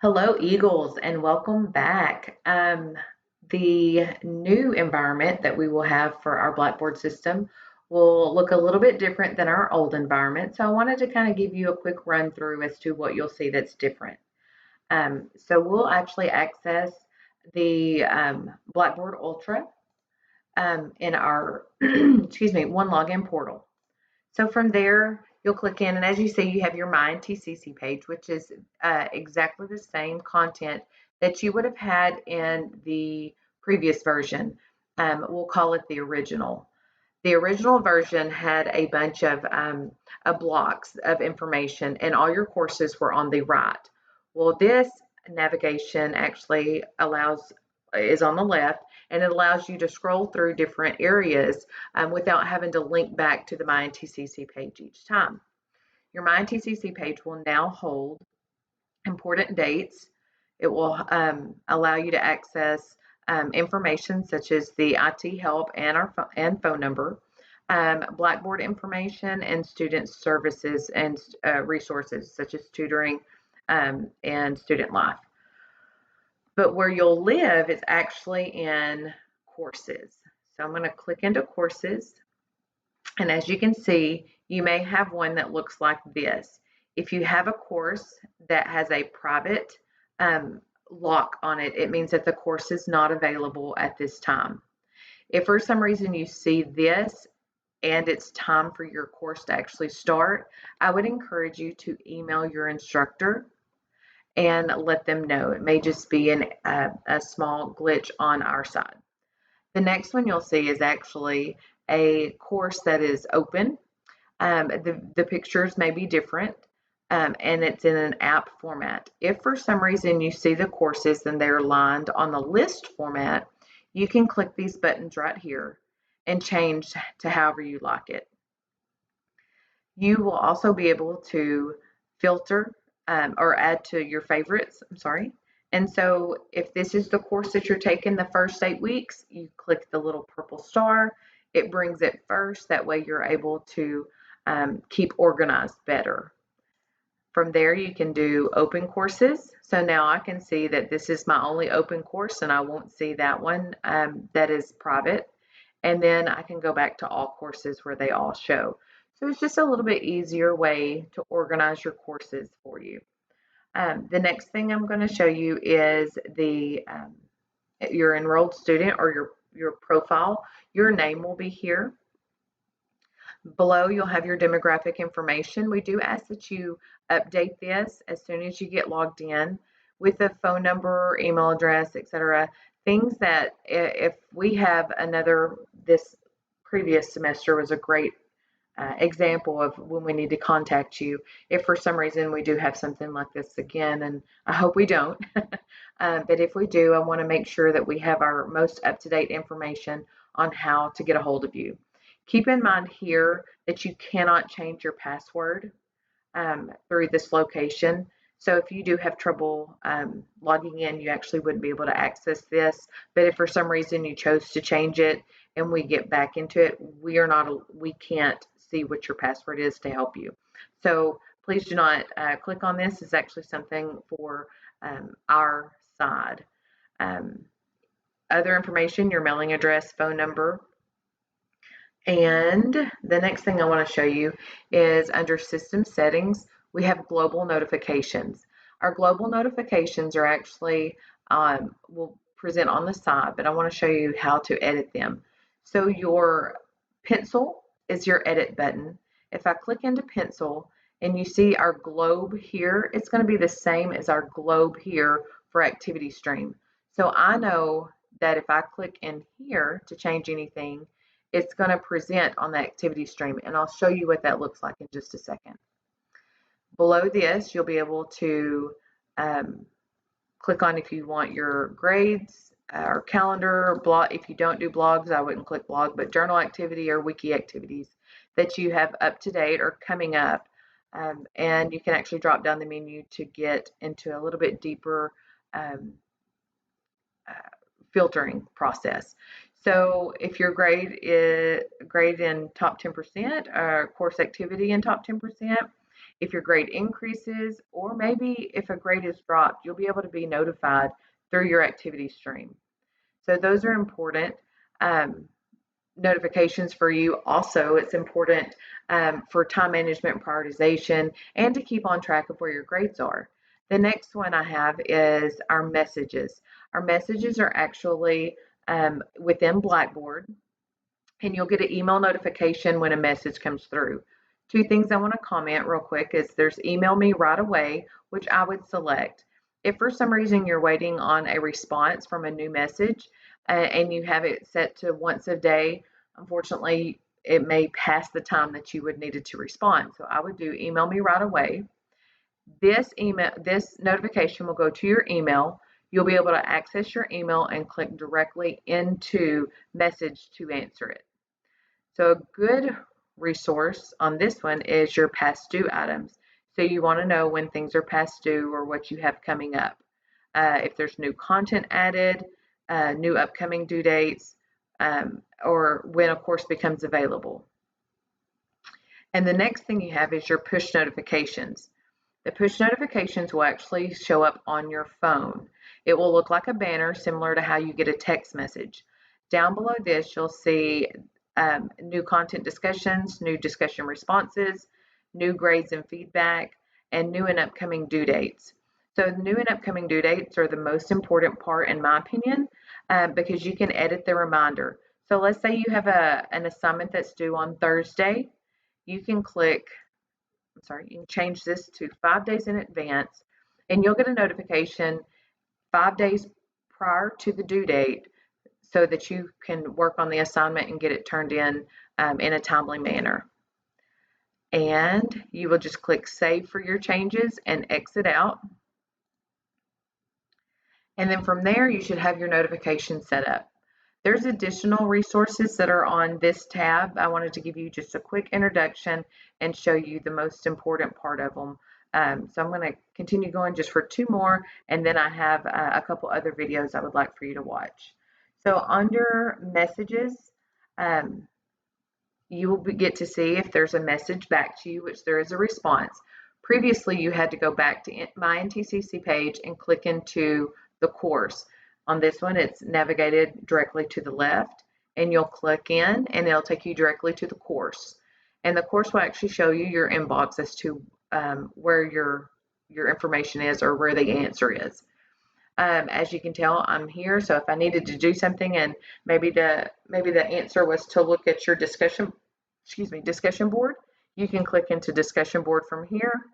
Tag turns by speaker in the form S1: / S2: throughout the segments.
S1: Hello, Eagles, and welcome back. The new environment that we will have for our Blackboard system will look a little bit different than our old environment. So I wanted to kind of give you a quick run through as to what you'll see that's different. So we'll actually access the Blackboard Ultra in our, excuse me, one login portal. So from there, you'll click in, and as you see, you have your My NTCC page, which is exactly the same content that you would have had in the previous version. We'll call it the original. The original version had a bunch of blocks of information, and all your courses were on the right. Well, this navigation actually is on the left, and it allows you to scroll through different areas without having to link back to the My NTCC page each time. Your My NTCC page will now hold important dates. It will allow you to access information such as the IT help and phone number, Blackboard information, and student services and resources such as tutoring and student life. But where you'll live is actually in courses. So I'm going to click into courses. And as you can see, you may have one that looks like this. If you have a course that has a private lock on it, it means that the course is not available at this time. If for some reason you see this and it's time for your course to actually start, I would encourage you to email your instructor and let them know. It may just be a small glitch on our side. The next one you'll see is actually a course that is open. The pictures may be different, and it's in an app format. If for some reason you see the courses and they're lined on the list format, you can click these buttons right here and change to however you like it. You will also be able to filter or add to your favorites. I'm sorry. And so if this is the course that you're taking the first 8 weeks, you click the little purple star. It brings it first. That way you're able to keep organized better. From there, you can do open courses. So now I can see that this is my only open course and I won't see that one that is private. And then I can go back to all courses where they all show. So it's just a little bit easier way to organize your courses for you. The next thing I'm going to show you is your enrolled student or your profile. Your name will be here. Below, you'll have your demographic information. We do ask that you update this as soon as you get logged in with a phone number, email address, etc. Things that if we have this previous semester was a great example of when we need to contact you. If for some reason we do have something like this again, and I hope we don't, but if we do, I want to make sure that we have our most up-to-date information on how to get a hold of you. Keep in mind here that you cannot change your password through this location. So if you do have trouble logging in, you actually wouldn't be able to access this. But if for some reason you chose to change it and we get back into it, we can't see what your password is to help you. So please do not click on this. It's actually something for our side. Other information, your mailing address, phone number. And the next thing I want to show you is under system settings, we have global notifications. Our global notifications are actually, will present on the side, but I want to show you how to edit them. So your pencil is your edit button. If I click into pencil and you see our globe here, it's going to be the same as our globe here for activity stream. So I know that if I click in here to change anything, it's going to present on the activity stream, and I'll show you what that looks like in just a second. Below this, you'll be able to click on if you want your grades or calendar, blog. If you don't do blogs, I wouldn't click blog, but journal activity or wiki activities that you have up to date or coming up. And you can actually drop down the menu to get into a little bit deeper filtering process. So if your grade is grade in top 10% or course activity in top 10%, If your grade increases, or maybe if a grade is dropped, you'll be able to be notified through your activity stream. So those are important notifications for you. Also, it's important for time management prioritization and to keep on track of where your grades are. The next one I have is our messages. Our messages are actually within Blackboard, and you'll get an email notification when a message comes through. Two things I want to comment real quick is there's email me right away, which I would select. If for some reason you're waiting on a response from a new message and you have it set to once a day, unfortunately, it may pass the time that you would needed to respond. So I would do email me right away. This notification will go to your email. You'll be able to access your email and click directly into message to answer it. So a good resource on this one is your past due items. So you want to know when things are past due or what you have coming up. If there's new content added, new upcoming due dates, or when a course becomes available. And the next thing you have is your push notifications. The push notifications will actually show up on your phone. It will look like a banner similar to how you get a text message. Down below this, you'll see new content discussions, new discussion responses, new grades and feedback, and new and upcoming due dates. So new and upcoming due dates are the most important part in my opinion because you can edit the reminder. So let's say you have an assignment that's due on Thursday. You can you can change this to 5 days in advance, and you'll get a notification 5 days prior to the due date so that you can work on the assignment and get it turned in a timely manner. And you will just click save for your changes and exit out. And then from there, you should have your notification set up. There's additional resources that are on this tab. I wanted to give you just a quick introduction and show you the most important part of them. So I'm going to continue going just for two more, and then I have a couple other videos I would like for you to watch. So under messages, you will get to see if there's a message back to you, which there is a response. Previously, you had to go back to my NTCC page and click into the course. On this one, it's navigated directly to the left, and you'll click in and it'll take you directly to the course. And the course will actually show you your inbox as to where your information is or where the answer is. As you can tell, I'm here, so if I needed to do something and maybe the answer was to look at your discussion board, you can click into discussion board from here,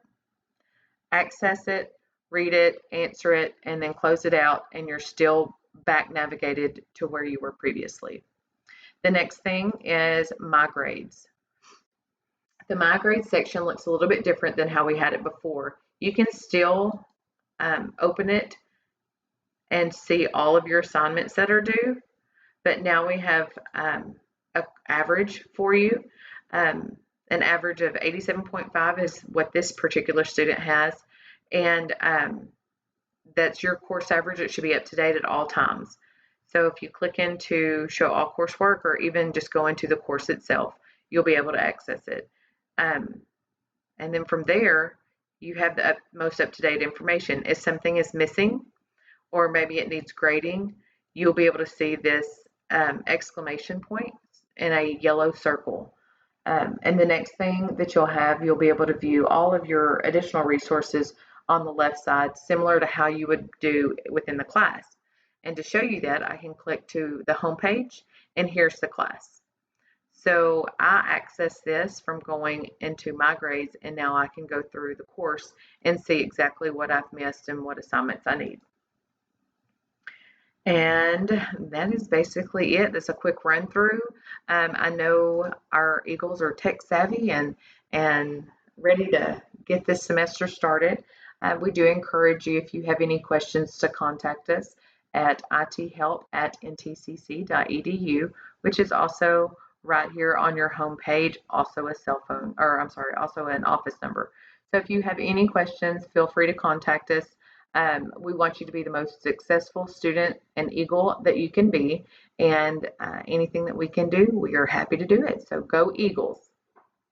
S1: access it, read it, answer it, and then close it out, and you're still back navigated to where you were previously. The next thing is My Grades. The My Grades section looks a little bit different than how we had it before. You can still open it and see all of your assignments that are due, but now we have an average for you. An average of 87.5 is what this particular student has, and that's your course average. It should be up to date at all times. So if you click into show all coursework or even just go into the course itself, you'll be able to access it. And then from there, you have the most up-to-date information. If something is missing or maybe it needs grading, you'll be able to see this exclamation point in a yellow circle. And the next thing that you'll be able to view all of your additional resources on the left side, similar to how you would do within the class. And to show you that, I can click to the home page, and here's the class. So I access this from going into My Grades, and now I can go through the course and see exactly what I've missed and what assignments I need. And that is basically it. That's a quick run through. I know our Eagles are tech savvy and ready to get this semester started. We do encourage you, if you have any questions, to contact us at ithelp@ntcc.edu, which is also right here on your home page, also a cell phone, or I'm sorry, also an office number. So if you have any questions, feel free to contact us. We want you to be the most successful student and Eagle that you can be, and anything that we can do, we are happy to do it. So go Eagles.